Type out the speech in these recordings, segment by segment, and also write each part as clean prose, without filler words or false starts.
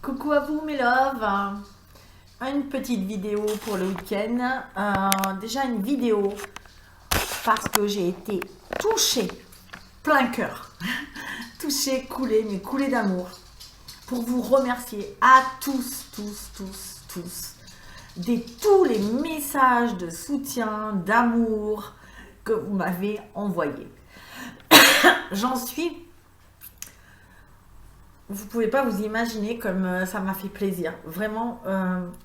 Coucou à vous mes loves, une petite vidéo pour le week-end, déjà une vidéo parce que j'ai été touchée, plein cœur, touchée, coulée, mais coulée d'amour, pour vous remercier à tous, tous les messages de soutien, d'amour que vous m'avez envoyés. J'en suis... Vous pouvez pas vous imaginer comme ça m'a fait plaisir. Vraiment,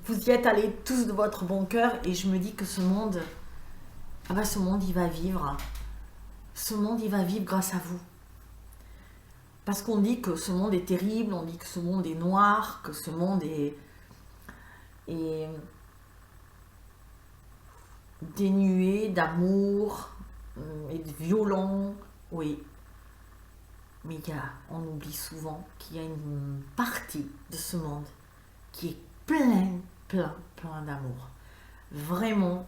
vous y êtes allés tous de votre bon cœur et je me dis que ce monde, ce monde il va vivre. Ce monde il va vivre grâce à vous. Parce qu'on dit que ce monde est terrible, on dit que ce monde est noir, que ce monde est dénué d'amour et de violent. Oui. Mais on oublie souvent qu'il y a une partie de ce monde qui est plein d'amour. Vraiment,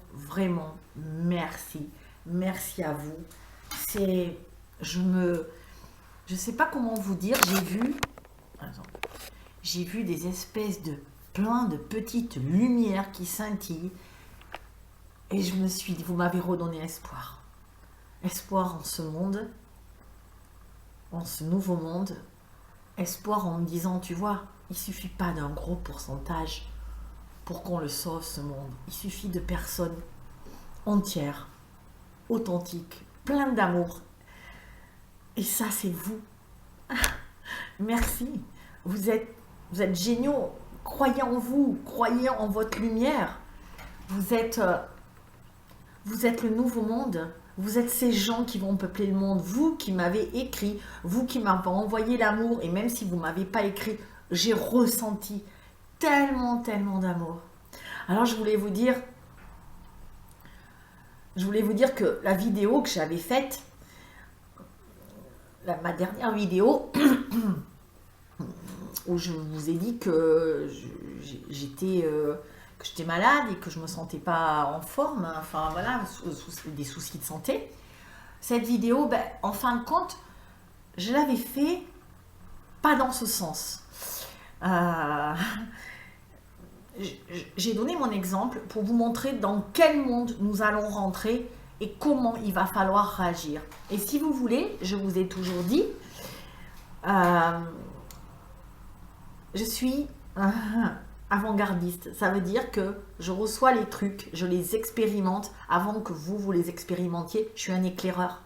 merci. Merci à vous. Je sais pas comment vous dire, j'ai vu des espèces de plein de petites lumières qui scintillent et je me suis dit, vous m'avez redonné espoir. Espoir en ce monde, en ce nouveau monde, espoir en me disant, tu vois, il suffit pas d'un gros pourcentage pour qu'on le sauve ce monde. Il suffit de personnes entières, authentiques, pleines d'amour. Et ça, c'est vous. Merci. Vous êtes géniaux. Croyez en vous, croyez en votre lumière. Vous êtes le nouveau monde. Vous êtes ces gens qui vont peupler le monde, vous qui m'avez écrit, vous qui m'avez envoyé l'amour, et même si vous ne m'avez pas écrit, j'ai ressenti tellement d'amour. Alors je voulais vous dire que la vidéo que j'avais faite, ma dernière vidéo, où je vous ai dit que j'étais malade et que je me sentais pas en forme, enfin voilà, des soucis de santé. Cette vidéo, en fin de compte, je l'avais fait pas dans ce sens. J'ai donné mon exemple pour vous montrer dans quel monde nous allons rentrer et comment il va falloir réagir. Et si vous voulez, je vous ai toujours dit, je suis avant-gardiste. Ça veut dire que je reçois les trucs, je les expérimente avant que vous les expérimentiez. Je suis un éclaireur.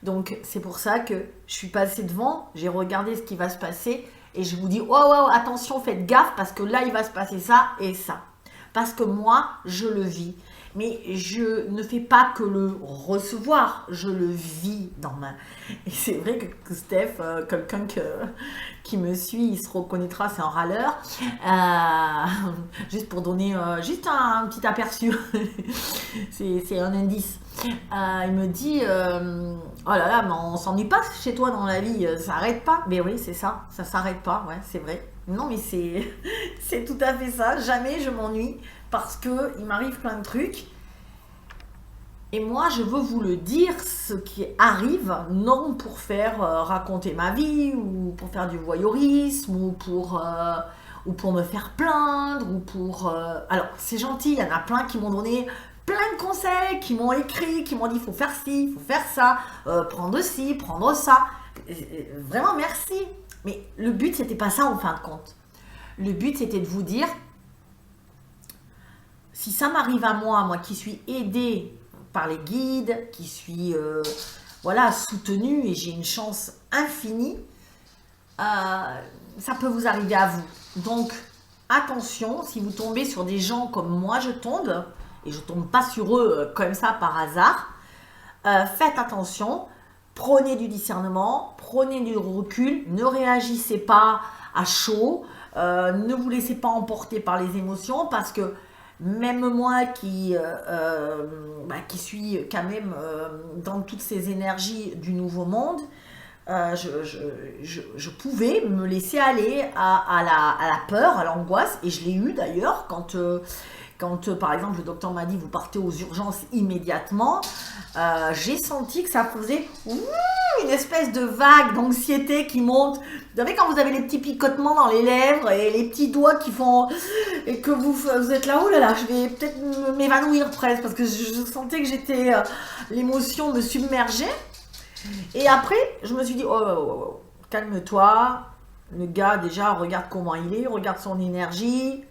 Donc c'est pour ça que je suis passée devant, j'ai regardé ce qui va se passer et je vous dis, oh, attention, faites gaffe parce que là il va se passer ça et ça. Parce que moi, je le vis. Mais je ne fais pas que le recevoir, je le vis dans ma... Et c'est vrai que Steph, quelqu'un qui me suit, il se reconnaîtra, c'est un râleur. Juste pour donner juste un petit aperçu, c'est un indice. Il me dit, oh là là, mais on s'ennuie pas chez toi dans la vie, ça s'arrête pas. Mais oui, c'est ça s'arrête pas, ouais, c'est vrai. Non, mais c'est tout à fait ça, jamais je m'ennuie. Parce qu'il m'arrive plein de trucs. Et moi, je veux vous le dire, ce qui arrive, non pour faire raconter ma vie, ou pour faire du voyeurisme, ou pour me faire plaindre, ou pour... Alors, c'est gentil, il y en a plein qui m'ont donné plein de conseils, qui m'ont écrit, qui m'ont dit, il faut faire ci, il faut faire ça, prendre ci, prendre ça. Vraiment, merci. Mais le but, c'était pas ça, en fin de compte. Le but, c'était de vous dire... Si ça m'arrive à moi qui suis aidée par les guides, qui suis soutenue et j'ai une chance infinie, ça peut vous arriver à vous. Donc attention, si vous tombez sur des gens comme moi je tombe, et je tombe pas sur eux comme ça par hasard, faites attention, prenez du discernement, prenez du recul, ne réagissez pas à chaud, ne vous laissez pas emporter par les émotions parce que même moi qui suis quand même dans toutes ces énergies du nouveau monde, je pouvais me laisser aller à la peur, à l'angoisse, et je l'ai eu d'ailleurs quand par exemple le docteur m'a dit vous partez aux urgences immédiatement, j'ai senti que ça faisait ouh, une espèce de vague d'anxiété qui monte. Vous savez quand vous avez les petits picotements dans les lèvres et les petits doigts qui font... Et que vous êtes là, oh là là, je vais peut-être m'évanouir presque parce que je sentais que j'étais... l'émotion me submergeait. Et après, je me suis dit, oh, calme-toi. Le gars, déjà, regarde comment il est, regarde son énergie.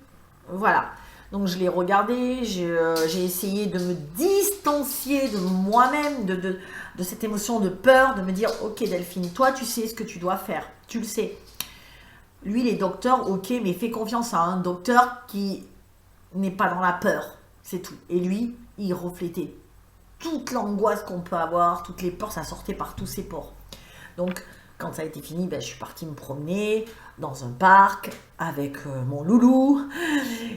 Voilà. Donc, je l'ai regardé, j'ai essayé de me distancier de moi-même, de cette émotion de peur, de me dire, ok Delphine, toi, tu sais ce que tu dois faire. Tu le sais. Lui, les docteurs, ok, mais fais confiance à un docteur qui n'est pas dans la peur. C'est tout. Et lui, il reflétait toute l'angoisse qu'on peut avoir, toutes les peurs, ça sortait par tous ses pores. Donc, quand ça a été fini, ben, je suis partie me promener dans un parc avec mon loulou.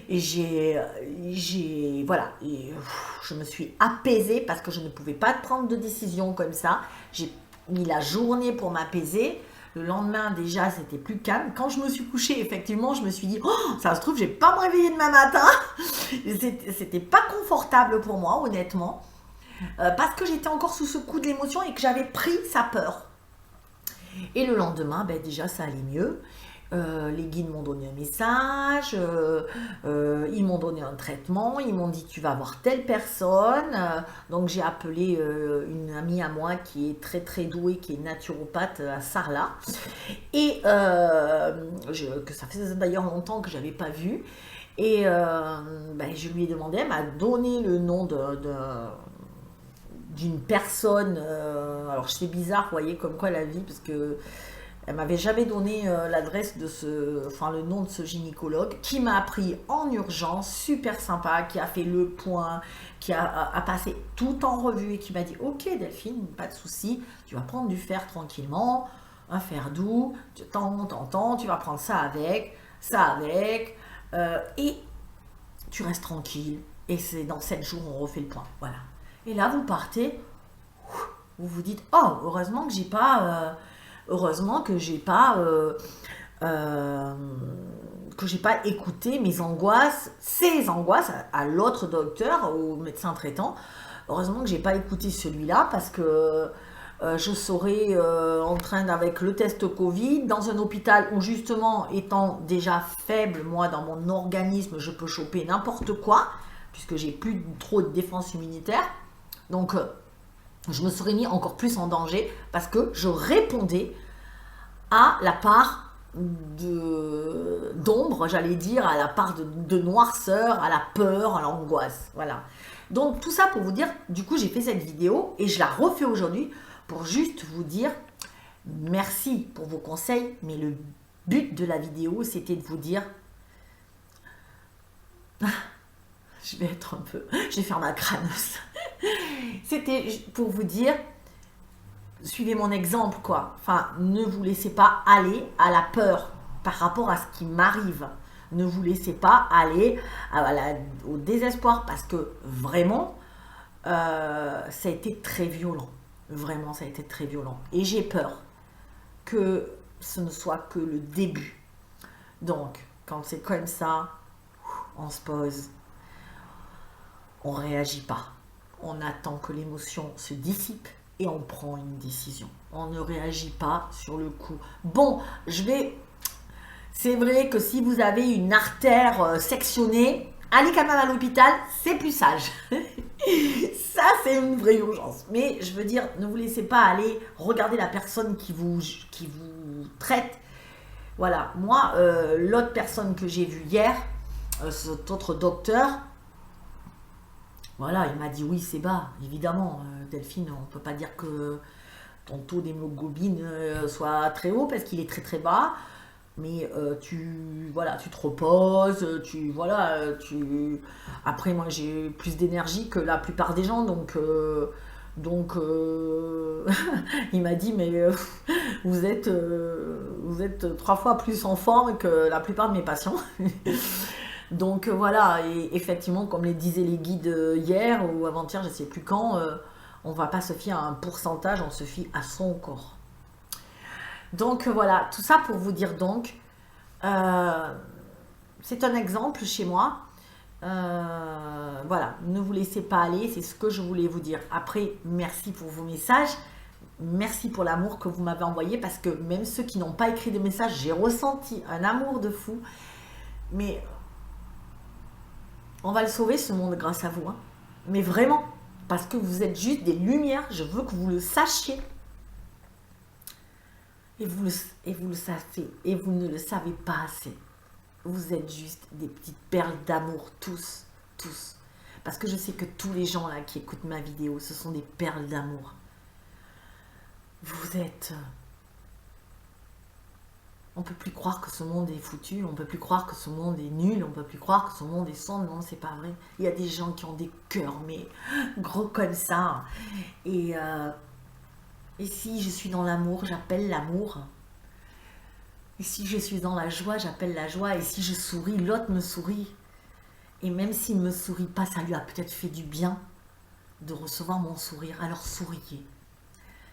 Et voilà, et, je me suis apaisée parce que je ne pouvais pas prendre de décision comme ça. J'ai mis la journée pour m'apaiser. Le lendemain, déjà, c'était plus calme. Quand je me suis couchée, effectivement, je me suis dit, oh, ça se trouve, je ne vais pas me réveiller demain matin. C'était pas confortable pour moi, honnêtement. Parce que j'étais encore sous ce coup de l'émotion et que j'avais pris sa peur. Et le lendemain, ben déjà ça allait mieux. Les guides m'ont donné un message, ils m'ont donné un traitement, ils m'ont dit tu vas voir telle personne. Donc j'ai appelé une amie à moi qui est très très douée, qui est naturopathe à Sarlat. Et que ça faisait d'ailleurs longtemps que je n'avais pas vu. Et ben, je lui ai demandé, elle m'a donné le nom d'une personne, alors c'est bizarre, vous voyez, comme quoi la vie, parce que elle m'avait jamais donné l'adresse de le nom de ce gynécologue, qui m'a appris en urgence, super sympa, qui a fait le point, qui a passé tout en revue et qui m'a dit, ok Delphine, pas de souci, tu vas prendre du fer tranquillement, un fer doux, tu vas prendre ça avec, et tu restes tranquille, et c'est dans 7 jours on refait le point, voilà. Et là, vous partez, vous vous dites, oh, heureusement que j'ai pas écouté mes angoisses, ces angoisses à l'autre docteur, au médecin traitant. Heureusement que j'ai pas écouté celui-là parce que je serais en train avec le test Covid dans un hôpital où justement, étant déjà faible, moi, dans mon organisme, je peux choper n'importe quoi puisque j'ai plus trop de défense immunitaire. Donc, je me serais mis encore plus en danger parce que je répondais à la part d'ombre, j'allais dire, à la part de noirceur, à la peur, à l'angoisse. Voilà. Donc, tout ça pour vous dire, du coup, j'ai fait cette vidéo et je la refais aujourd'hui pour juste vous dire merci pour vos conseils, mais le but de la vidéo, c'était de vous dire... Je vais faire ma crâneuse. C'était pour vous dire, suivez mon exemple, quoi. Enfin, ne vous laissez pas aller à la peur par rapport à ce qui m'arrive. Ne vous laissez pas aller au désespoir parce que vraiment, ça a été très violent. Vraiment, ça a été très violent. Et j'ai peur que ce ne soit que le début. Donc, quand c'est comme ça, on se pose. On ne réagit pas. On attend que l'émotion se dissipe et on prend une décision. On ne réagit pas sur le coup. Bon, c'est vrai que si vous avez une artère sectionnée, allez quand même à l'hôpital, c'est plus sage. Ça, c'est une vraie urgence. Mais je veux dire, ne vous laissez pas aller regarder la personne qui vous traite. Voilà, moi, l'autre personne que j'ai vue hier, cet autre docteur, voilà, il m'a dit oui, c'est bas, évidemment, Delphine, on ne peut pas dire que ton taux d'hémoglobine soit très haut parce qu'il est très très bas, mais tu te reposes, après moi j'ai plus d'énergie que la plupart des gens, donc il m'a dit mais vous êtes 3 fois plus en forme que la plupart de mes patients. Donc voilà, et effectivement, comme les disaient les guides hier ou avant-hier, je ne sais plus quand, on ne va pas se fier à un pourcentage, on se fie à son corps. Donc voilà, tout ça pour vous dire donc, c'est un exemple chez moi. Voilà, ne vous laissez pas aller, c'est ce que je voulais vous dire. Après, merci pour vos messages, merci pour l'amour que vous m'avez envoyé, parce que même ceux qui n'ont pas écrit de messages, j'ai ressenti un amour de fou. Mais on va le sauver, ce monde, grâce à vous. Hein. Mais vraiment, parce que vous êtes juste des lumières, je veux que vous le sachiez. Et vous le savez, et vous ne le savez pas assez. Vous êtes juste des petites perles d'amour, tous, tous. Parce que je sais que tous les gens là qui écoutent ma vidéo, ce sont des perles d'amour. Vous êtes... On ne peut plus croire que ce monde est foutu, on ne peut plus croire que ce monde est nul, on ne peut plus croire que ce monde est sombre. Non, c'est pas vrai. Il y a des gens qui ont des cœurs, mais gros comme ça. Et si je suis dans l'amour, j'appelle l'amour. Et si je suis dans la joie, j'appelle la joie. Et si je souris, l'autre me sourit. Et même s'il ne me sourit pas, ça lui a peut-être fait du bien de recevoir mon sourire. Alors souriez.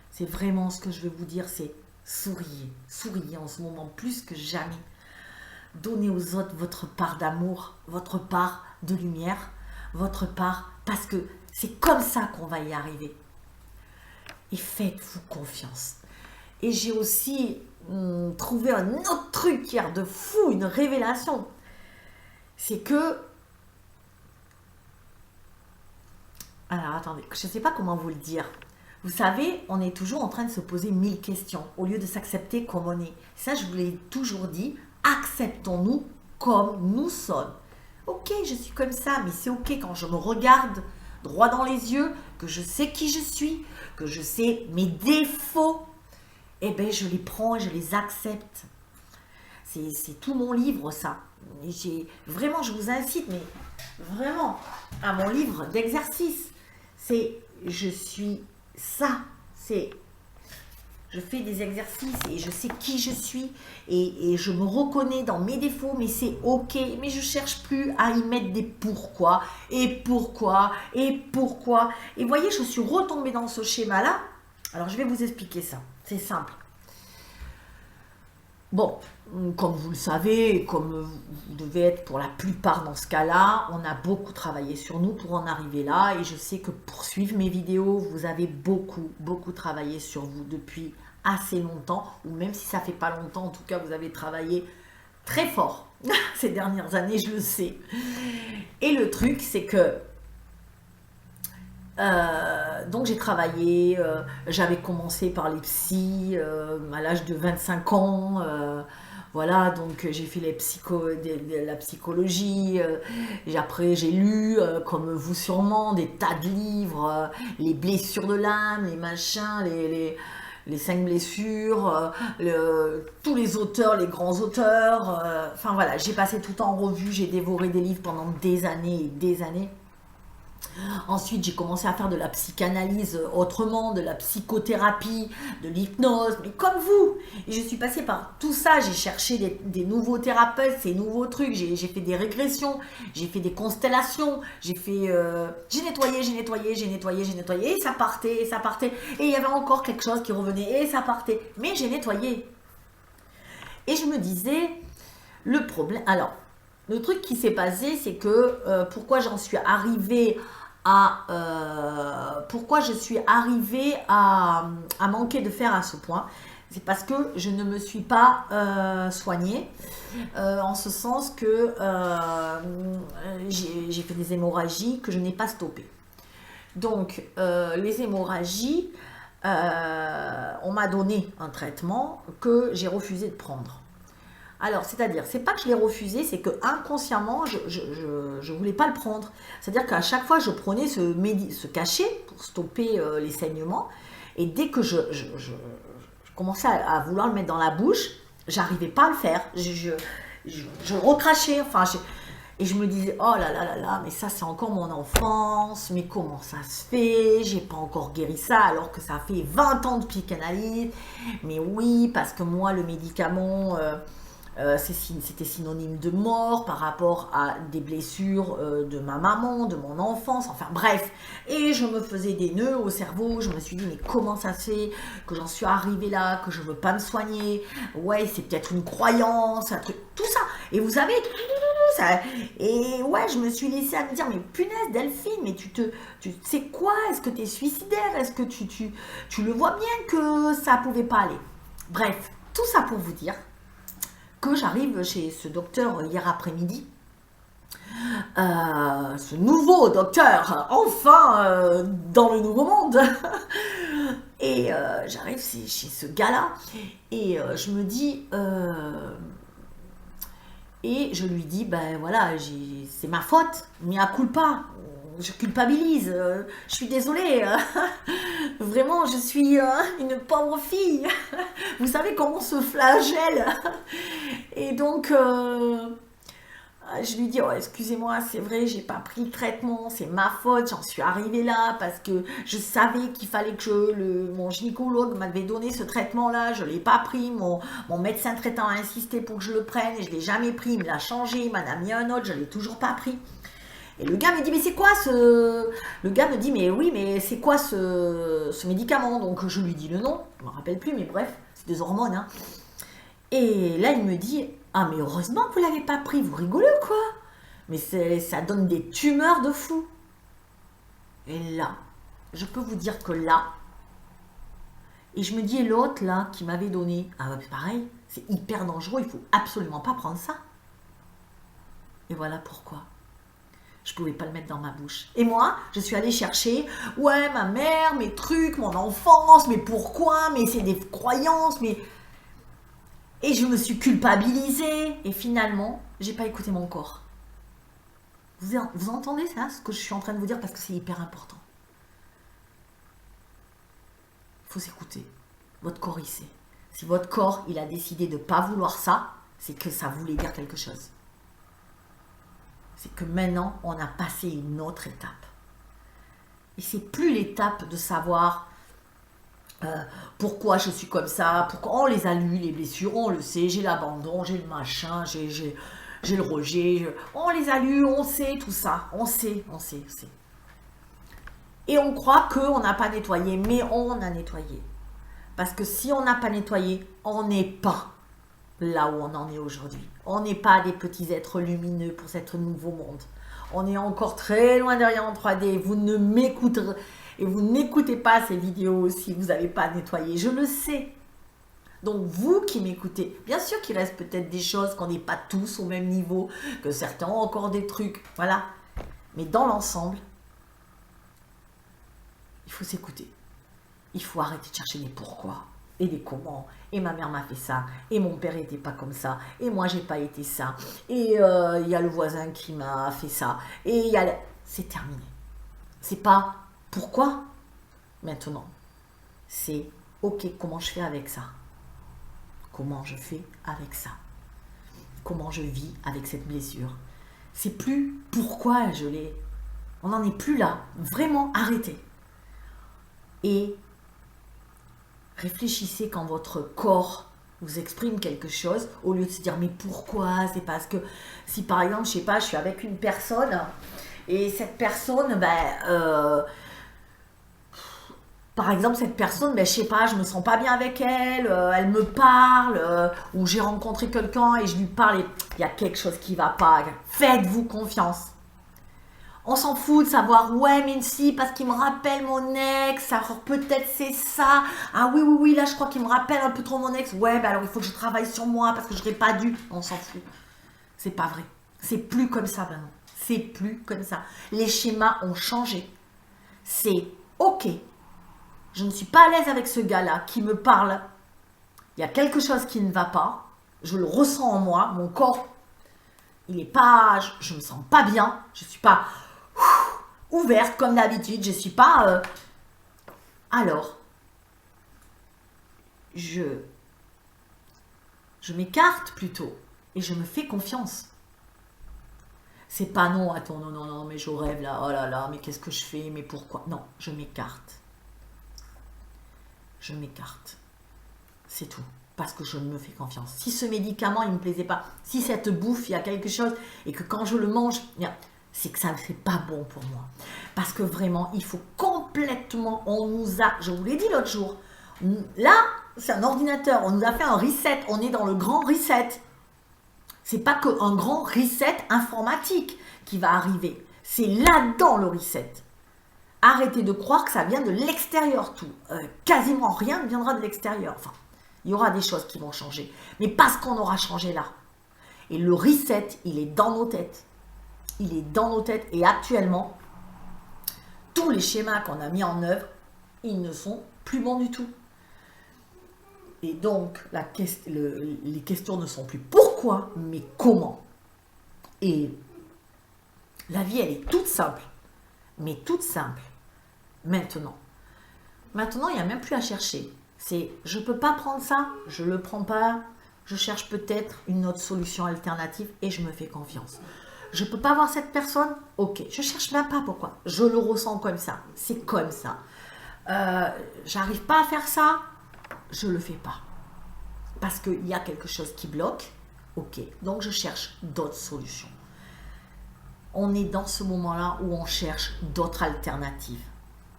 C'est vraiment ce que je vais vous dire, c'est souriez. Souriez en ce moment plus que jamais. Donnez aux autres votre part d'amour, votre part de lumière, votre part, parce que c'est comme ça qu'on va y arriver. Et faites-vous confiance. Et j'ai aussi trouvé un autre truc hier de fou, une révélation. C'est que... Alors attendez, je ne sais pas comment vous le dire. Vous savez, on est toujours en train de se poser 1000 questions au lieu de s'accepter comme on est. Ça, je vous l'ai toujours dit, acceptons-nous comme nous sommes. Ok, je suis comme ça, mais c'est ok quand je me regarde droit dans les yeux, que je sais qui je suis, que je sais mes défauts, eh bien, je les prends et je les accepte. C'est tout mon livre, ça. Vraiment, je vous incite, mais vraiment, à mon livre d'exercice. C'est je suis ça. C'est je fais des exercices et je sais qui je suis et je me reconnais dans mes défauts, mais c'est ok. Mais je cherche plus à y mettre des pourquoi et pourquoi et pourquoi. Et voyez, je suis retombée dans ce schéma-là. Alors, je vais vous expliquer ça. C'est simple. Bon, comme vous le savez, comme vous devez être pour la plupart dans ce cas-là, on a beaucoup travaillé sur nous pour en arriver là. Et je sais que pour suivre mes vidéos, vous avez beaucoup travaillé sur vous depuis assez longtemps. Ou même si ça fait pas longtemps, en tout cas, vous avez travaillé très fort ces dernières années, je le sais. Et le truc, c'est que... donc j'ai travaillé, j'avais commencé par les psys à l'âge de 25 ans, voilà, donc j'ai fait la psychologie, et après j'ai lu, comme vous sûrement, des tas de livres, les blessures de l'âme, les machins, les 5 blessures, tous les auteurs, les grands auteurs, enfin voilà, j'ai passé tout en revue, j'ai dévoré des livres pendant des années et des années. Ensuite, j'ai commencé à faire de la psychanalyse autrement, de la psychothérapie, de l'hypnose, mais comme vous. Et je suis passée par tout ça, j'ai cherché des nouveaux thérapeutes, ces nouveaux trucs, j'ai fait des régressions, j'ai fait des constellations, j'ai nettoyé, et ça partait, et il y avait encore quelque chose qui revenait, et ça partait. Mais j'ai nettoyé. Et je me disais, le problème... Alors, le truc qui s'est passé, c'est que pourquoi j'en suis arrivée à manquer de fer à ce point, c'est parce que je ne me suis pas soignée, en ce sens que j'ai fait des hémorragies que je n'ai pas stoppées. Donc, les hémorragies, on m'a donné un traitement que j'ai refusé de prendre. Alors, c'est-à-dire, c'est pas que je l'ai refusé, c'est que inconsciemment, je voulais pas le prendre. C'est-à-dire qu'à chaque fois, je prenais ce cachet pour stopper les saignements. Et dès que je commençais à vouloir le mettre dans la bouche, j'arrivais pas à le faire. Je recrachais, enfin, et je me disais, oh là là là là, mais ça c'est encore mon enfance, mais comment ça se fait, j'ai pas encore guéri ça, alors que ça fait 20 ans de psychanalyse. Mais oui, parce que moi, le médicament... c'était synonyme de mort par rapport à des blessures de ma maman, de mon enfance, enfin bref. Et je me faisais des nœuds au cerveau, je me suis dit mais comment ça se fait que j'en suis arrivée là, que je veux pas me soigner, ouais c'est peut-être une croyance, un truc, tout ça. Et vous savez, ça. Et ouais, je me suis laissée à me dire, mais punaise, Delphine, mais tu sais quoi? Est-ce que tu es suicidaire? Est-ce que tu le vois bien que ça pouvait pas aller? Bref, tout ça pour vous dire que j'arrive chez ce docteur hier après-midi. Ce nouveau docteur, enfin, dans le nouveau monde. Et j'arrive chez ce gars-là et je me dis, et je lui dis, ben voilà, c'est ma faute, mea culpa, je culpabilise, je suis désolée, vraiment, je suis une pauvre fille, vous savez comment on se flagelle, et donc, je lui dis, oh, excusez-moi, c'est vrai, j'ai pas pris le traitement, c'est ma faute, j'en suis arrivée là parce que je savais qu'il fallait que mon gynécologue m'avait donné ce traitement-là, je l'ai pas pris, mon médecin traitant a insisté pour que je le prenne et je l'ai jamais pris, il me l'a changé, il m'en a mis un autre, je l'ai toujours pas pris. Et le gars me dit, mais c'est quoi Le gars me dit, mais oui, mais c'est quoi ce médicament? Donc je lui dis le nom, je me rappelle plus, mais bref, c'est des hormones, hein. Et là, il me dit, ah mais heureusement que vous l'avez pas pris, vous rigolez quoi? Mais ça donne des tumeurs de fou. Et là, je peux vous dire que là, et je me dis, et l'autre là, qui m'avait donné, ah bah pareil, c'est hyper dangereux, il faut absolument pas prendre ça. Et voilà pourquoi. Je pouvais pas le mettre dans ma bouche. Et moi, je suis allée chercher, ouais, ma mère, mes trucs, mon enfance, mais pourquoi, mais c'est des croyances, mais... Et je me suis culpabilisée. Et finalement, j'ai pas écouté mon corps. Vous entendez ça, ce que je suis en train de vous dire, parce que c'est hyper important. Il faut s'écouter. Votre corps, il sait. Si votre corps, il a décidé de ne pas vouloir ça, c'est que ça voulait dire quelque chose. C'est que maintenant, on a passé une autre étape. Et c'est plus l'étape de savoir... pourquoi je suis comme ça, pourquoi on les a lus, les blessures, on le sait, j'ai l'abandon, j'ai le machin, j'ai le rejet, on les a lus, on sait tout ça, on sait. Et on croit qu'on n'a pas nettoyé, mais on a nettoyé. Parce que si on n'a pas nettoyé, on n'est pas là où on en est aujourd'hui. On n'est pas des petits êtres lumineux pour cet nouveau monde. On est encore très loin derrière en 3D, vous ne m'écouterez. Et vous n'écoutez pas ces vidéos si vous n'avez pas nettoyé, je le sais. Donc vous qui m'écoutez, bien sûr qu'il reste peut-être des choses qu'on n'est pas tous au même niveau, que certains ont encore des trucs, voilà. Mais dans l'ensemble, il faut s'écouter. Il faut arrêter de chercher des pourquoi et des comment. Et ma mère m'a fait ça, et mon père n'était pas comme ça, et moi j'ai pas été ça, et il y a le voisin qui m'a fait ça, et il y a... C'est terminé. C'est pas... Pourquoi? Maintenant, c'est ok, comment je fais avec ça? Comment je fais avec ça? Comment je vis avec cette blessure? C'est plus pourquoi je l'ai. On n'en est plus là. Vraiment, arrêtez. Et réfléchissez quand votre corps vous exprime quelque chose, au lieu de se dire mais pourquoi? C'est parce que si par exemple, je sais pas, je suis avec une personne et cette personne, par exemple, cette personne, je sais pas, je me sens pas bien avec elle, elle me parle, ou j'ai rencontré quelqu'un et je lui parle et il y a quelque chose qui va pas. Faites-vous confiance. On s'en fout de savoir, ouais, mais si, parce qu'il me rappelle mon ex, alors peut-être c'est ça. Ah oui, là, je crois qu'il me rappelle un peu trop mon ex. Ouais, alors il faut que je travaille sur moi parce que je n'aurais pas dû. On s'en fout. C'est pas vrai. C'est plus comme ça maintenant. C'est plus comme ça. Les schémas ont changé. C'est ok. Je ne suis pas à l'aise avec ce gars-là qui me parle. Il y a quelque chose qui ne va pas. Je le ressens en moi. Mon corps, il n'est pas... Je me sens pas bien. Je ne suis pas ouverte comme d'habitude. Je ne suis pas... Alors, je m'écarte plutôt. Et je me fais confiance. C'est pas non, attends, non, mais je rêve là. Oh là là, mais qu'est-ce que je fais? Mais pourquoi? Non, je m'écarte. Je m'écarte. C'est tout. Parce que je me fais confiance. Si ce médicament, il ne me plaisait pas, si cette bouffe, il y a quelque chose, et que quand je le mange, c'est que ça ne fait pas bon pour moi. Parce que vraiment, il faut complètement, on nous a, je vous l'ai dit l'autre jour, là, c'est un ordinateur, on nous a fait un reset, on est dans le grand reset. C'est pas qu'un grand reset informatique qui va arriver. C'est là-dedans le reset. Arrêtez de croire que ça vient de l'extérieur tout. Quasiment rien ne viendra de l'extérieur. Enfin, il y aura des choses qui vont changer. Mais parce qu'on aura changé là. Et le reset, il est dans nos têtes. Il est dans nos têtes. Et actuellement, tous les schémas qu'on a mis en œuvre, ils ne sont plus bons du tout. Et donc, les questions ne sont plus pourquoi, mais comment. Et la vie, elle est toute simple. Mais toute simple. Maintenant, il n'y a même plus à chercher. C'est, je ne peux pas prendre ça, je ne le prends pas, je cherche peut-être une autre solution alternative et je me fais confiance. Je ne peux pas voir cette personne, ok, je ne cherche même pas pourquoi. Je le ressens comme ça, c'est comme ça. J'arrive pas à faire ça, je ne le fais pas. Parce qu'il y a quelque chose qui bloque, ok, donc je cherche d'autres solutions. On est dans ce moment-là où on cherche d'autres alternatives.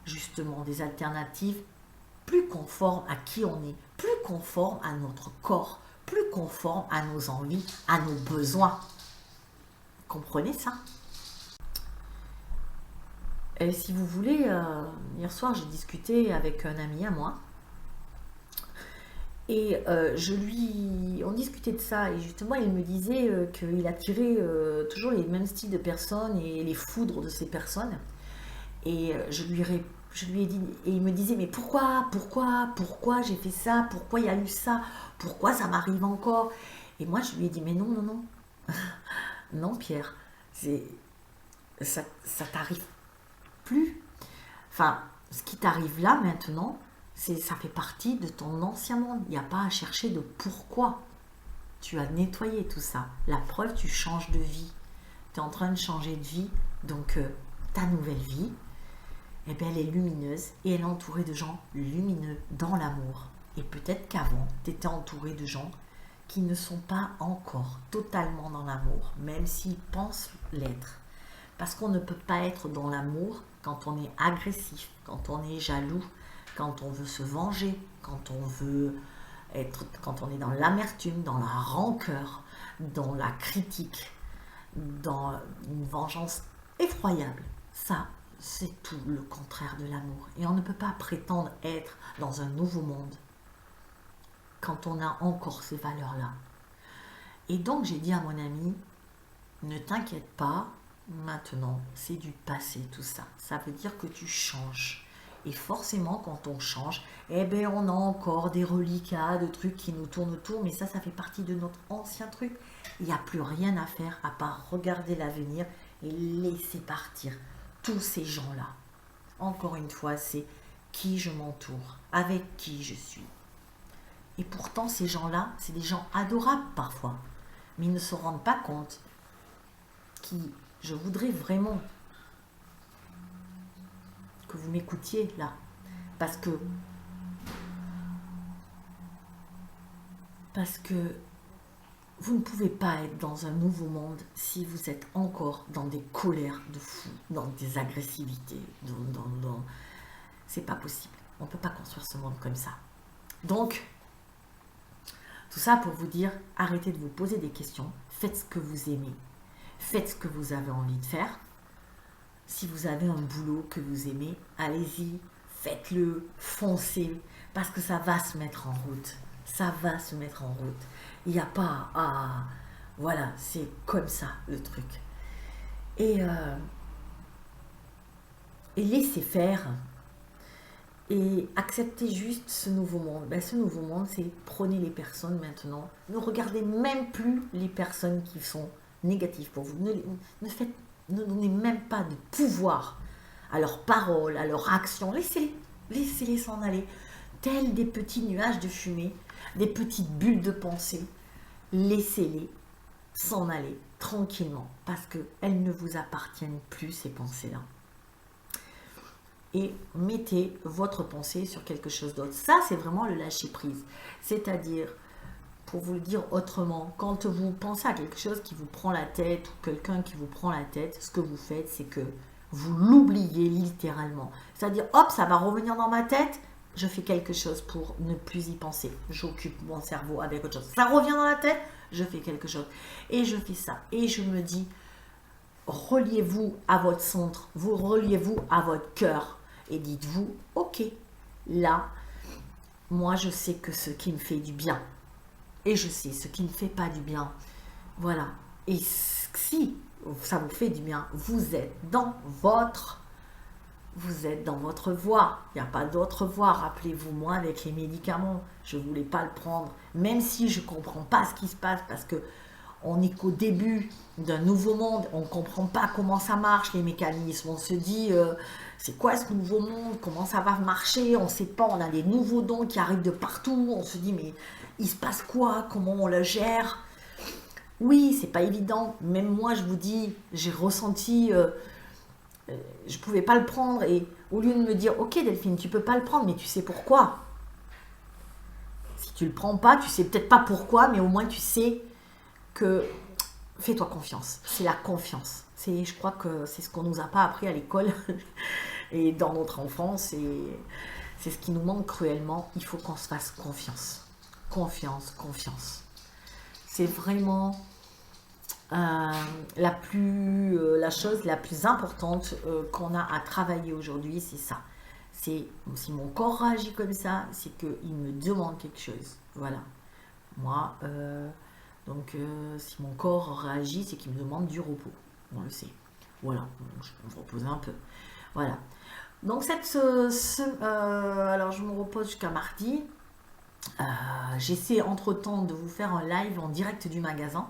Justement, des alternatives plus conformes à qui on est, plus conformes à notre corps, plus conformes à nos envies, à nos besoins. Comprenez ça? Et si vous voulez, hier soir, j'ai discuté avec un ami à moi. Et on discutait de ça, et justement, il me disait qu'il attirait toujours les mêmes styles de personnes et les foudres de ces personnes. Et je lui ai dit, et il me disait, mais pourquoi j'ai fait ça, pourquoi il y a eu ça, pourquoi ça m'arrive encore? Et moi, je lui ai dit, mais non, non, Pierre, ça t'arrive plus. Enfin, ce qui t'arrive là maintenant, ça fait partie de ton ancien monde. Il n'y a pas à chercher de pourquoi. Tu as nettoyé tout ça. La preuve, tu changes de vie. Tu es en train de changer de vie. Donc, ta nouvelle vie, eh bien, elle est lumineuse et elle est entourée de gens lumineux dans l'amour. Et peut-être qu'avant, tu étais entouré de gens qui ne sont pas encore totalement dans l'amour, même s'ils pensent l'être. Parce qu'on ne peut pas être dans l'amour quand on est agressif, quand on est jaloux, quand on veut se venger, quand on est dans l'amertume, dans la rancœur, dans la critique, dans une vengeance effroyable. Ça, c'est tout le contraire de l'amour. Et on ne peut pas prétendre être dans un nouveau monde quand on a encore ces valeurs-là. Et donc, j'ai dit à mon ami, ne t'inquiète pas, maintenant, c'est du passé tout ça. Ça veut dire que tu changes. Et forcément, quand on change, eh bien, on a encore des reliquats, de trucs qui nous tournent autour, mais ça fait partie de notre ancien truc. Il n'y a plus rien à faire à part regarder l'avenir et laisser partir tous ces gens-là. Encore une fois, c'est qui je m'entoure, avec qui je suis. Et pourtant, ces gens-là, c'est des gens adorables parfois, mais ils ne se rendent pas compte je voudrais vraiment que vous m'écoutiez là, parce que vous ne pouvez pas être dans un nouveau monde si vous êtes encore dans des colères de fou, dans des agressivités, c'est pas possible. On ne peut pas construire ce monde comme ça. Donc, tout ça pour vous dire, arrêtez de vous poser des questions, faites ce que vous aimez, faites ce que vous avez envie de faire. Si vous avez un boulot que vous aimez, allez-y, faites-le, foncez, parce que ça va se mettre en route. Ça va se mettre en route. Il n'y a pas à... Voilà, c'est comme ça le truc. Et laissez faire. Et acceptez juste ce nouveau monde. Ben, ce nouveau monde, c'est prenez les personnes maintenant. Ne regardez même plus les personnes qui sont négatives pour vous. Ne donnez même pas de pouvoir à leurs paroles, à leurs actions. Laissez-les s'en aller. Tels des petits nuages de fumée, des petites bulles de pensée. Laissez-les s'en aller tranquillement parce qu'elles ne vous appartiennent plus, ces pensées-là. Et mettez votre pensée sur quelque chose d'autre. Ça, c'est vraiment le lâcher-prise. C'est-à-dire, pour vous le dire autrement, quand vous pensez à quelque chose qui vous prend la tête ou quelqu'un qui vous prend la tête, ce que vous faites, c'est que vous l'oubliez littéralement. C'est-à-dire, hop, ça va revenir dans ma tête, je fais quelque chose pour ne plus y penser. J'occupe mon cerveau avec autre chose. Ça revient dans la tête, je fais quelque chose. Et je fais ça. Et je me dis, reliez-vous à votre centre, vous reliez-vous à votre cœur. Et dites-vous, ok, là, moi je sais que ce qui me fait du bien. Et je sais ce qui ne fait pas du bien. Voilà. Et si ça vous fait du bien, vous êtes dans votre voie. Il n'y a pas d'autre voie. Rappelez-vous, moi, avec les médicaments, je ne voulais pas le prendre. Même si je ne comprends pas ce qui se passe, parce que on n'est qu'au début d'un nouveau monde, on ne comprend pas comment ça marche, les mécanismes. On se dit, c'est quoi ce nouveau monde? Comment ça va marcher? On ne sait pas, on a des nouveaux dons qui arrivent de partout. On se dit, mais il se passe quoi? Comment on le gère? Oui, c'est pas évident. Même moi, je vous dis, j'ai ressenti... je ne pouvais pas le prendre, et au lieu de me dire, ok Delphine, tu peux pas le prendre, mais tu sais pourquoi. Si tu le prends pas, tu sais peut-être pas pourquoi, mais au moins tu sais que fais-toi confiance. C'est la confiance. Je crois que c'est ce qu'on nous a pas appris à l'école et dans notre enfance, et c'est ce qui nous manque cruellement. Il faut qu'on se fasse confiance. Confiance, confiance. C'est vraiment... la chose la plus importante qu'on a à travailler aujourd'hui, c'est ça. Si mon corps réagit comme ça, c'est qu'il me demande quelque chose. Voilà. Moi, si mon corps réagit, c'est qu'il me demande du repos. On le sait. Voilà. Je vais me reposer un peu. Voilà. Donc, alors, je me repose jusqu'à mardi. J'essaie entre-temps de vous faire un live en direct du magasin.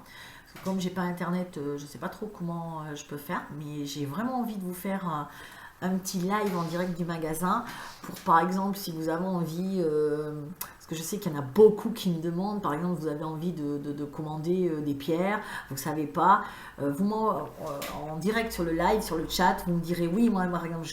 Comme j'ai pas internet, je sais pas trop comment je peux faire, mais j'ai vraiment envie de vous faire un petit live en direct du magasin pour, par exemple, si vous avez envie, parce que je sais qu'il y en a beaucoup qui me demandent, par exemple, vous avez envie de commander des pierres, vous ne savez pas, en direct sur le live, sur le chat, vous me direz oui, moi par exemple,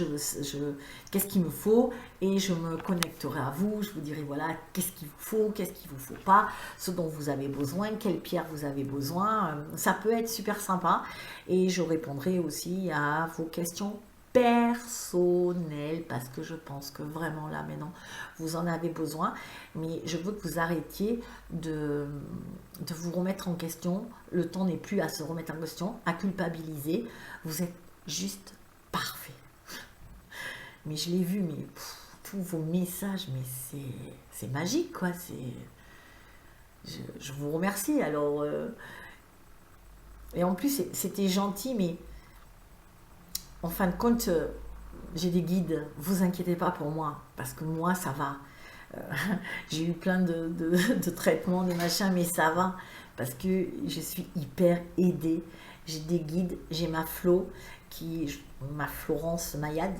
qu'est-ce qu'il me faut, et je me connecterai à vous, je vous dirai voilà, qu'est-ce qu'il vous faut, qu'est-ce qu'il vous faut pas, ce dont vous avez besoin, quelle pierre vous avez besoin, ça peut être super sympa, et je répondrai aussi à vos questions personnel, parce que je pense que vraiment là maintenant vous en avez besoin, mais je veux que vous arrêtiez de vous remettre en question. Le temps n'est plus à se remettre en question, à culpabiliser. Vous êtes juste parfait. Mais je l'ai vu, mais tous vos messages, mais c'est magique quoi. Je vous remercie. Alors et en plus c'était gentil, mais en fin de compte, j'ai des guides, vous inquiétez pas pour moi, parce que moi, ça va. J'ai eu plein de traitements, de machins, mais ça va, parce que je suis hyper aidée. J'ai des guides, j'ai ma Florence Mayad,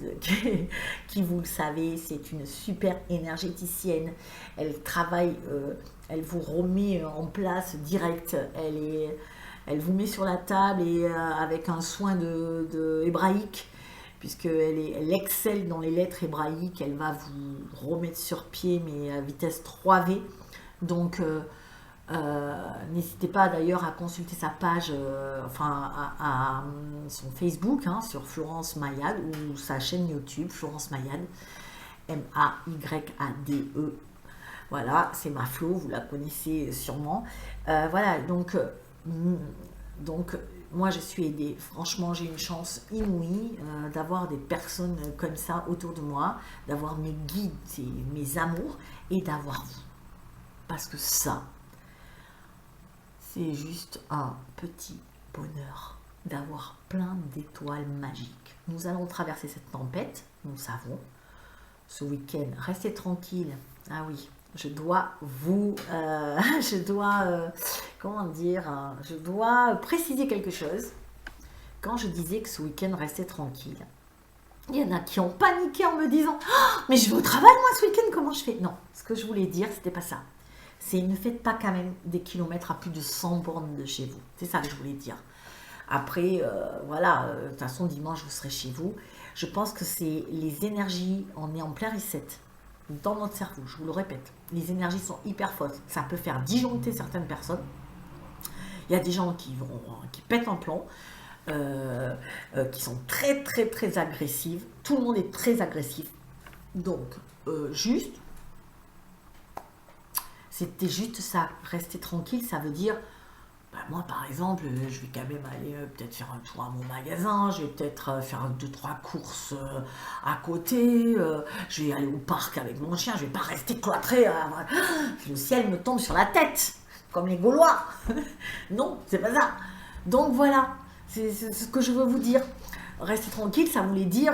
qui vous le savez, c'est une super énergéticienne. Elle travaille, elle vous remet en place direct, elle vous met sur la table et avec un soin de hébraïque, puisqu'elle excelle dans les lettres hébraïques, elle va vous remettre sur pied, mais à vitesse 3V. Donc, n'hésitez pas d'ailleurs à consulter sa page, à son Facebook, sur Florence Mayad, ou sa chaîne YouTube, Florence Mayad, M-A-Y-A-D-E. Voilà, c'est ma Flo, vous la connaissez sûrement. Voilà, donc, moi je suis aidée, franchement j'ai une chance inouïe d'avoir des personnes comme ça autour de moi, d'avoir mes guides et mes amours, et d'avoir vous. Parce que ça, c'est juste un petit bonheur d'avoir plein d'étoiles magiques. Nous allons traverser cette tempête, nous savons, ce week-end, restez tranquille. Ah oui, je dois préciser quelque chose. Quand je disais que ce week-end restait tranquille, il y en a qui ont paniqué en me disant oh, mais je vais au travail moi ce week-end, comment je fais? Non, ce que je voulais dire, c'était pas ça. C'est ne faites pas quand même des kilomètres à plus de 100 bornes de chez vous. C'est ça que je voulais dire. Après, voilà, de toute façon, dimanche, vous serez chez vous. Je pense que c'est les énergies, on est en plein reset dans notre cerveau, je vous le répète. Les énergies sont hyper fortes. Ça peut faire disjoncter certaines personnes. Il y a des gens qui pètent un plomb, qui sont très, très, très agressives. Tout le monde est très agressif. Donc, juste, C'était juste ça. Rester tranquille, ça veut dire, bah, moi par exemple, je vais quand même aller peut-être faire un tour à mon magasin, je vais peut-être faire deux, trois courses à côté, je vais aller au parc avec mon chien, je vais pas rester cloîtré, le ciel me tombe sur la tête, comme les Gaulois. Non, c'est pas ça. Donc voilà, c'est ce que je veux vous dire. Rester tranquille, ça voulait dire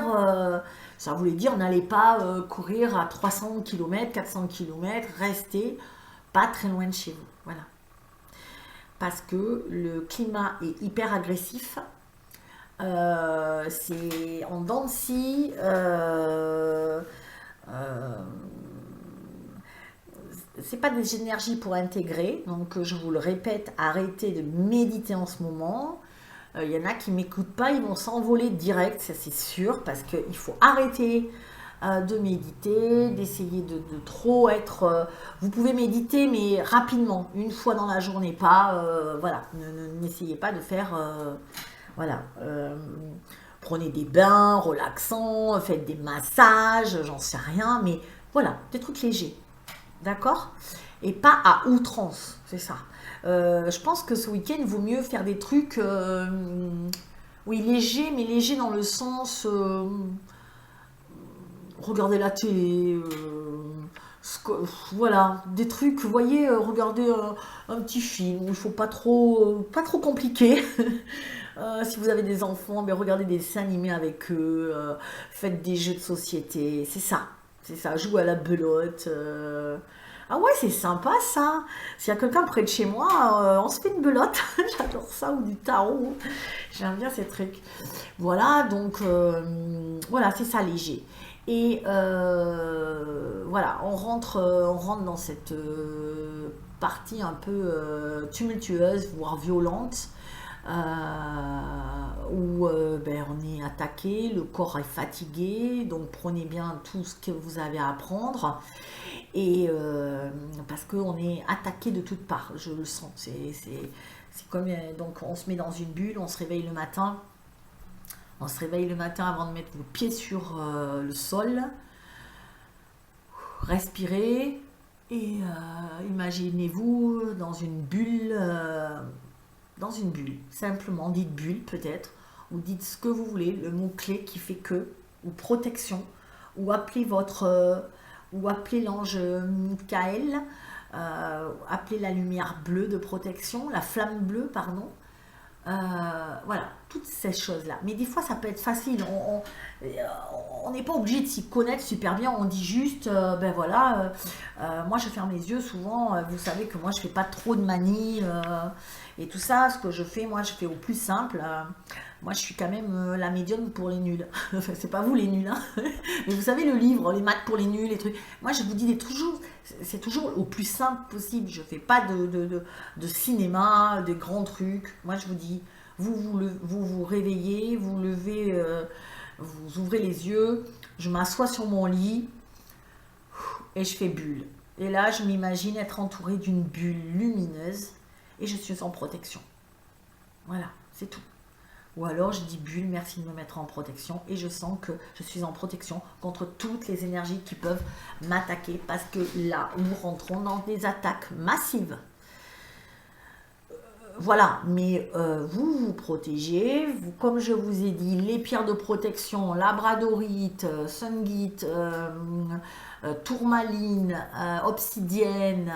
n'allez pas courir à 300 km, 400 km, restez pas très loin de chez vous. Voilà. Parce que le climat est hyper agressif. C'est en dents de scie. C'est pas des énergies pour intégrer. Donc, je vous le répète, arrêtez de méditer en ce moment. Il y en a qui ne m'écoutent pas, ils vont s'envoler direct, ça c'est sûr, parce qu'il faut arrêter de méditer, d'essayer de trop être... vous pouvez méditer, mais rapidement, une fois dans la journée, pas... voilà, n'essayez pas de faire... voilà. Prenez des bains relaxants, faites des massages, j'en sais rien, mais voilà, des trucs légers, d'accord? Et pas à outrance, c'est ça. Je pense que ce week-end, il vaut mieux faire des trucs, oui, légers, mais légers dans le sens, regarder la télé, voilà, des trucs, vous voyez, regardez un petit film, où il faut pas trop compliqué. Si vous avez des enfants, ben regardez des dessins animés avec eux, faites des jeux de société, c'est ça, jouez à la belote. Ah ouais, c'est sympa ça. S'il y a quelqu'un près de chez moi, on se fait une belote. J'adore ça, ou du tarot. J'aime bien ces trucs. Voilà, donc voilà, c'est ça léger. Et voilà, on rentre dans cette partie un peu tumultueuse, voire violente, où ben, on est attaqué, le corps est fatigué, donc prenez bien tout ce que vous avez à prendre. Et parce qu'on est attaqué de toutes parts, je le sens. C'est comme, donc on se met dans une bulle, on se réveille le matin. On se réveille le matin avant de mettre vos pieds sur le sol. Respirez et imaginez-vous dans une bulle. Simplement, dites bulle peut-être, ou dites ce que vous voulez, le mot-clé qui fait que, ou protection, ou appelez l'ange Michael, appelez la lumière bleue de protection, la flamme bleue, pardon. Voilà, toutes ces choses-là. Mais des fois, ça peut être facile. On n'est pas obligé de s'y connaître super bien. On dit juste, ben voilà, moi je ferme les yeux souvent. Vous savez que moi je fais pas trop de manies et tout ça. Ce que je fais, moi je fais au plus simple. Moi je suis quand même la médium pour les nuls. Enfin, c'est pas vous les nuls, hein. Mais vous savez le livre, les maths pour les nuls, les trucs. Moi je vous dis c'est toujours au plus simple possible. Je fais pas de cinéma, de grands trucs. Moi je vous dis, vous réveillez, vous levez, vous ouvrez les yeux, je m'assois sur mon lit et je fais bulle. Et là, je m'imagine être entourée d'une bulle lumineuse et je suis en protection. Voilà, c'est tout. Ou alors je dis bulle, merci de me mettre en protection et je sens que je suis en protection contre toutes les énergies qui peuvent m'attaquer parce que là, nous rentrons dans des attaques massives. Voilà, mais vous vous protégez, comme je vous ai dit, les pierres de protection, labradorite, sungite, tourmaline, obsidienne,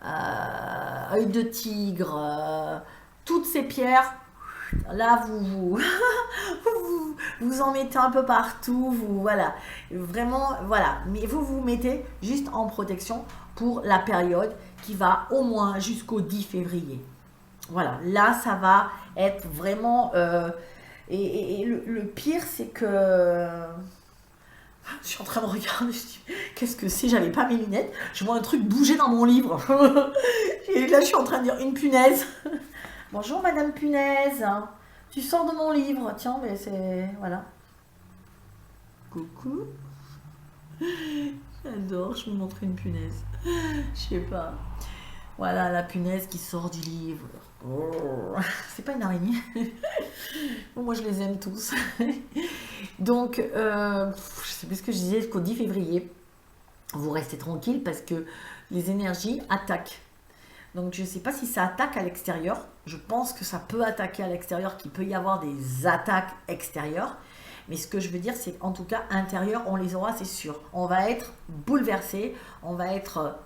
œil de tigre, toutes ces pierres, là vous en mettez un peu partout, voilà, vraiment, voilà, mais vous mettez juste en protection pour la période qui va au moins jusqu'au 10 février. Voilà, là, ça va être vraiment... et le pire, c'est que... Je suis en train de regarder, je dis, qu'est-ce que c'est? J'avais pas mes lunettes. Je vois un truc bouger dans mon livre. Et là, je suis en train de dire, une punaise. Bonjour, Madame Punaise. Tu sors de mon livre. Tiens, mais c'est... Voilà. Coucou. J'adore, je me montre une punaise. Je sais pas. Voilà, la punaise qui sort du livre. Oh, c'est pas une araignée. Bon, moi, je les aime tous. Donc, je sais plus ce que je disais, jusqu'au 10 février. vous restez tranquille parce que les énergies attaquent. Donc je ne sais pas si ça attaque à l'extérieur. Je pense que ça peut attaquer à l'extérieur, qu'il peut y avoir des attaques extérieures. Mais ce que je veux dire, c'est qu'en tout cas, intérieur, on les aura, c'est sûr. On va être bouleversé, on va être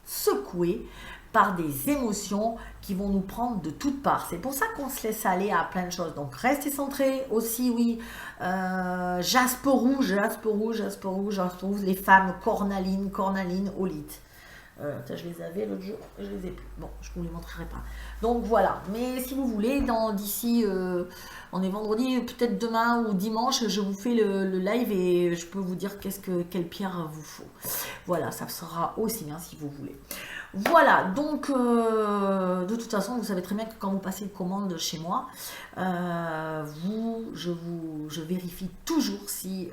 secoué par des émotions qui vont nous prendre de toutes parts. C'est pour ça qu'on se laisse aller à plein de choses. Donc restez centrés aussi, oui. Jaspe rouge, jaspe rouge, jaspe rouge, jaspe rouge. Les femmes, cornaline, cornaline, olite. Je les avais l'autre jour, je les ai plus. Bon, je ne vous les montrerai pas. Donc voilà, mais si vous voulez, d'ici, on est vendredi, peut-être demain ou dimanche, je vous fais le live et je peux vous dire quelle pierre vous faut. Voilà, ça sera aussi bien si vous voulez. Voilà, donc de toute façon, vous savez très bien que quand vous passez une commande chez moi, je vérifie toujours si...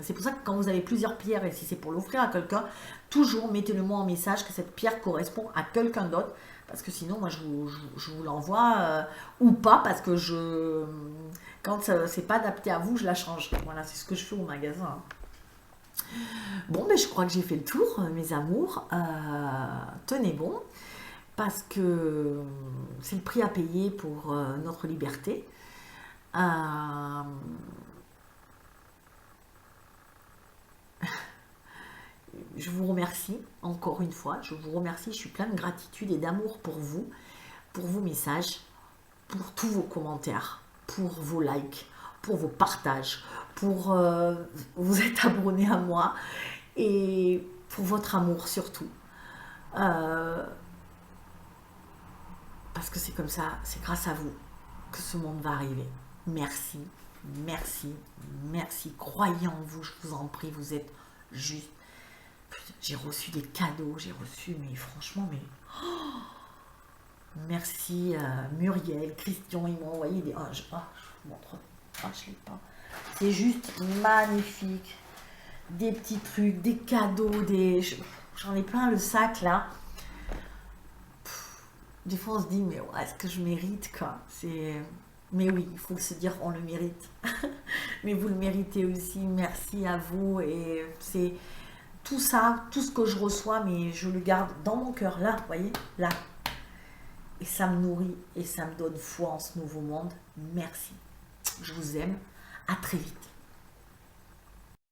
c'est pour ça que quand vous avez plusieurs pierres et si c'est pour l'offrir à quelqu'un, toujours mettez-le moi en message que cette pierre correspond à quelqu'un d'autre. Parce que sinon, moi, je vous l'envoie ou pas, parce que quand c'est pas adapté à vous, je la change. Voilà, c'est ce que je fais au magasin. Bon, ben, je crois que j'ai fait le tour, mes amours. Tenez bon, parce que c'est le prix à payer pour notre liberté. Je vous remercie encore une fois, je vous remercie, je suis pleine de gratitude et d'amour pour vos messages, pour tous vos commentaires, pour vos likes, pour vos partages, pour vous être abonné à moi et pour votre amour surtout. Parce que c'est comme ça, c'est grâce à vous que ce monde va arriver. Merci, merci, merci. Croyez en vous, je vous en prie, vous êtes juste. J'ai reçu des cadeaux, mais franchement, mais... Oh, merci Muriel, Christian, ils m'ont envoyé des... je vous montre. Je l'ai pas. C'est juste magnifique. Des petits trucs, des cadeaux, j'en ai plein le sac là. Des fois on se dit, mais ouais, est-ce que je mérite quoi? Mais oui, il faut se dire on le mérite. Mais vous le méritez aussi, merci à vous. Et c'est... Tout ça, tout ce que je reçois, mais je le garde dans mon cœur, là, vous voyez, là. Et ça me nourrit et ça me donne foi en ce nouveau monde. Merci. Je vous aime. À très vite.